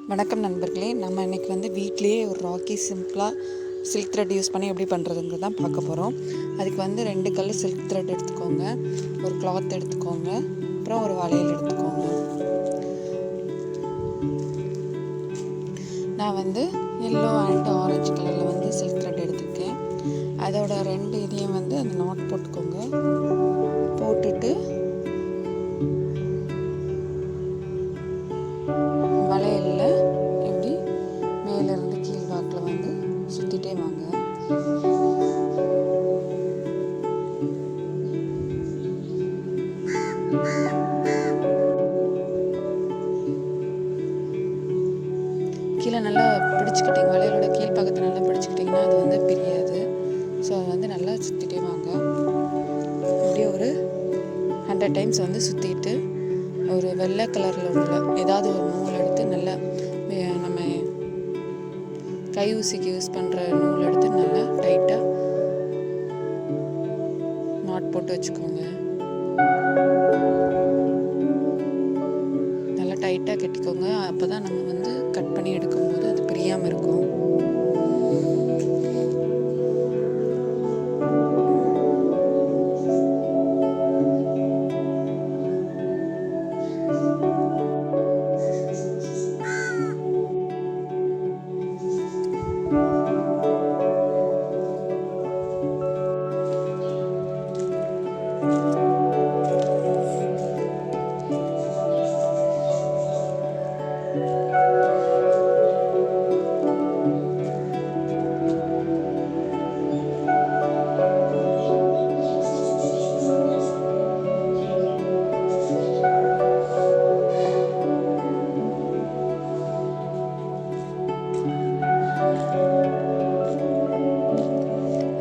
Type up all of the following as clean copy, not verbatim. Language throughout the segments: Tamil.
வணக்கம் நண்பர்களே, நம்ம இன்றைக்கி வீட்டிலேயே ஒரு ராக்கி சிம்பிளாக சில்க் த்ரெட் யூஸ் பண்ணி எப்படி பண்ணுறதுங்கிறது தான் பார்க்க போகிறோம். அதுக்கு 2 கலர் சில்க் த்ரெட் எடுத்துக்கோங்க, ஒரு கிளாத் எடுத்துக்கோங்க, அப்புறம் ஒரு வளையல் எடுத்துக்கோங்க. நான் எல்லோ அண்ட் ஆரஞ்சு கலரில் சில்க் த்ரெட் எடுத்துருக்கேன். அதோட 2 இதையும் அந்த நாட் போட்டுக்கோங்க. போட்டுட்டு வளையலில் இப்படி மேலேருந்து கீழ் வாக்கில் சுற்றிட்டே வாங்க. கீழே நல்லா பிடிச்சிக்கிட்டிங்க, வளையலோட கீழ் பக்கத்தை நல்லா பிடிச்சிக்கிட்டிங்கன்னா அது பிரியாது. ஸோ அது நல்லா சுற்றிட்டே வாங்க. இப்படியே ஒரு 100 டைம்ஸ் சுற்றிட்டு ஒரு வெள்ளை கலரில் உள்ள ஏதாவது ஒரு நூல் எடுத்து நல்லா நம்ம கை ஊசிக்கு யூஸ் பண்ணுற நூல் எடுத்து நல்லா டைட்டாக நாட் போட்டு வச்சுக்கோங்க. நல்லா டைட்டாக கட்டிக்கோங்க. அப்போ தான் நம்ம கட் பண்ணி எடுக்கும்போது அது பிரியாமல் இருக்கும்.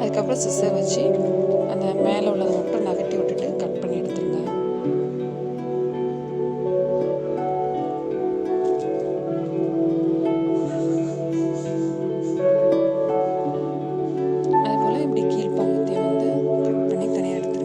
அதுக்கப்புறம் சிசர் வச்சு அந்த மேலே உள்ளதை மட்டும் நகட்டி விட்டுட்டு கட் பண்ணி எடுத்துருங்க. அதுபோல் இப்படி கீழ் பகுதியை கட் பண்ணி தனியாக எடுத்துருங்க.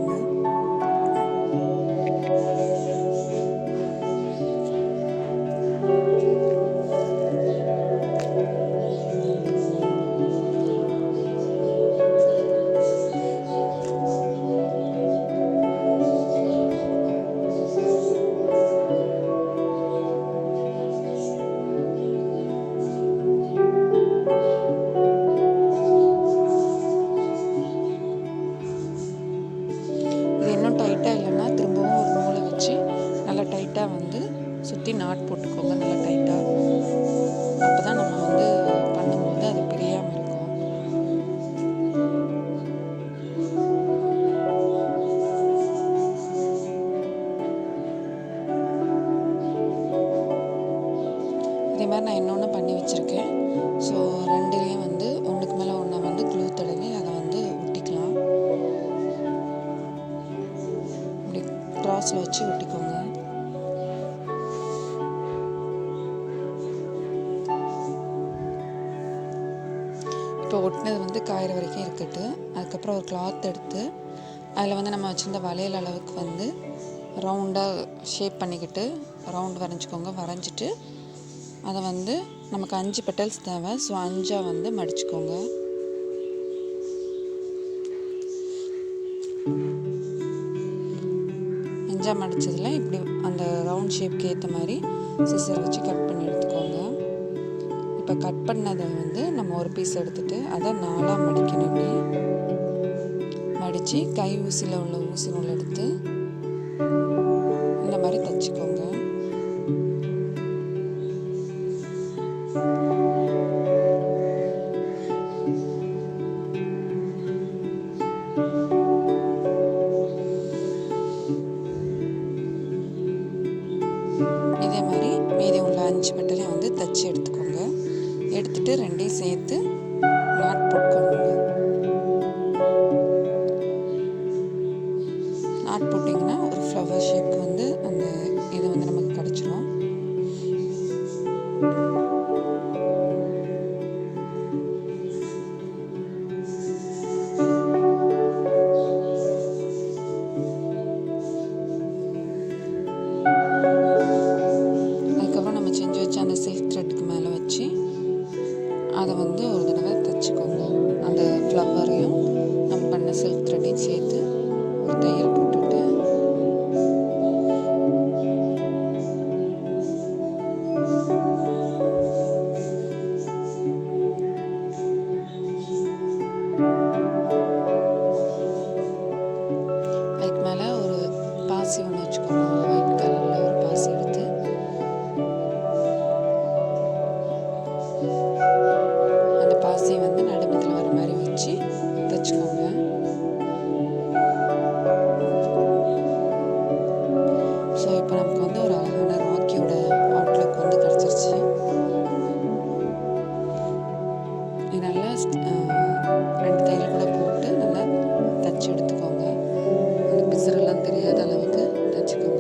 டைட்டாக இல்லைன்னா திரும்பவும் ஒரு நூலை வச்சு நல்லா டைட்டாக சுற்றி நாட் போட்டுக்கோங்க. நல்லா டைட்டாக. அப்போ தான் நம்ம பண்ணும்போது அது பிரியாமல் இருக்கும். இதே மாதிரி நான் இன்னொன்று பண்ணி வச்சுருக்கேன். ஸோ 2லேயும் ஒன்றுக்கு மேலே ஒன்றை க்ளூ தடவி அதை ஒட்டிக்கலாம். இப்படி க்ராஸில் வச்சு ஒட்டிக்கோங்க. இப்போ ஒட்டினது காயிற வரைக்கும் இருக்கட்டு. அதுக்கப்புறம் ஒரு கிளாத் எடுத்து அதில் நம்ம வச்சுருந்த வளையல் அளவுக்கு ரவுண்டாக ஷேப் பண்ணிக்கிட்டு ரவுண்ட் வரைஞ்சிக்கோங்க. வரைஞ்சிட்டு அதை நமக்கு 5 பெட்டல்ஸ் தேவை. ஸோ 5ஆக மடிச்சுக்கோங்க. மடித்ததில் இப்படி அந்த ரவுண்ட் ஷேப்க்கு ஏற்ற மாதிரி சிசர் வச்சு கட் பண்ணி எடுத்துக்கோங்க. இப்போ கட் பண்ணதை நம்ம ஒரு பீஸ் எடுத்துகிட்டு அதை 4ஆக மடிக்கணும். இப்படி மடித்து கை ஊசியில் உள்ள ஊசி நூல் எடுத்து இந்த மாதிரி தைச்சிக்கோங்க. இதே மாதிரி மீதி உள்ள 5 பெட்டலையும் தைச்சி எடுத்துக்கோங்க. எடுத்துட்டு 2ஐயும் சேர்த்து நாட் போட்டுக்கோங்க. நாட் போட்டிங்கன்னா ஒரு ஃப்ளவர் ஷேப்க்கு அந்த இது நமக்கு கிடச்சிரும். அந்த சில்க் த்ரெட்டுக்கு மேலே மேலே வச்சு அதை வந்து ஒரு தடவை தைச்சிக்கோங்க. அந்த ஃப்ளவரையும் நம்ம பண்ண சில்க் த்ரெட்டையும் சேர்த்து ஒரு தையல் போட்டுட்டு அதுக்கு மேலே ஒரு பாசி ஒன்று வச்சுக்கோங்க. ஒயிட் கலரில் ஒரு பாசி எடுத்து அந்த பாசியை வந்து நடுமத்தில் வர மாதிரி வச்சு தைச்சிக்கோங்க. ஸோ இப்போ நமக்கு வந்து ஒரு அழகான ராக்கியோட அவுட்லுக் வந்து கிடச்சிருச்சு. இது நல்லா 2 தையல் கூட போட்டு நல்லா தைச்சி எடுத்துக்கோங்க. அந்த பிசுறெல்லாம் தெரியாத அளவுக்கு தைச்சிக்கோங்க.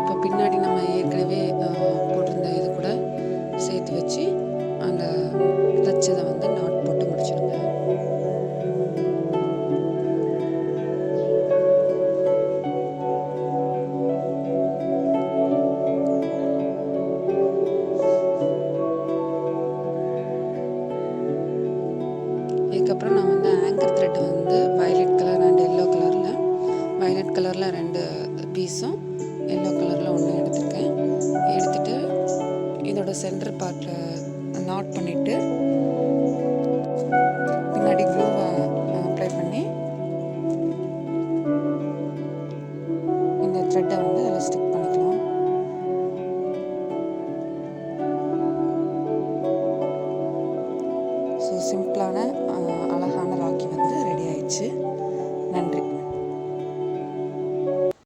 இப்போ பின்னாடி நம்ம ஏற்கனவே போட்டிருந்த இது கூட சேர்த்து வச்சு அந்த தைச்சதை வந்து நாட் போட்டு முடிச்சிடுங்க. இதுக்கப்புறம் நான் வந்து ஆங்கர் த்ரெட் வந்து வயலட் கலர் அண்ட் எல்லோ கலரில், வயலட் கலரில் 2 பீஸும் எல்லோ கலரில் 1 எடுத்துருக்கேன். எடுத்துகிட்டு இதோட சென்டர் பார்ட்டில் நாட் பண்ணிவிட்டு பின்னாடி க்ளூவை அப்ளை பண்ணி இந்த த்ரெட்டை வந்து அதில் ஸ்டிக் பண்ணிக்கலாம். ஸோ சிம்பிளான அழகான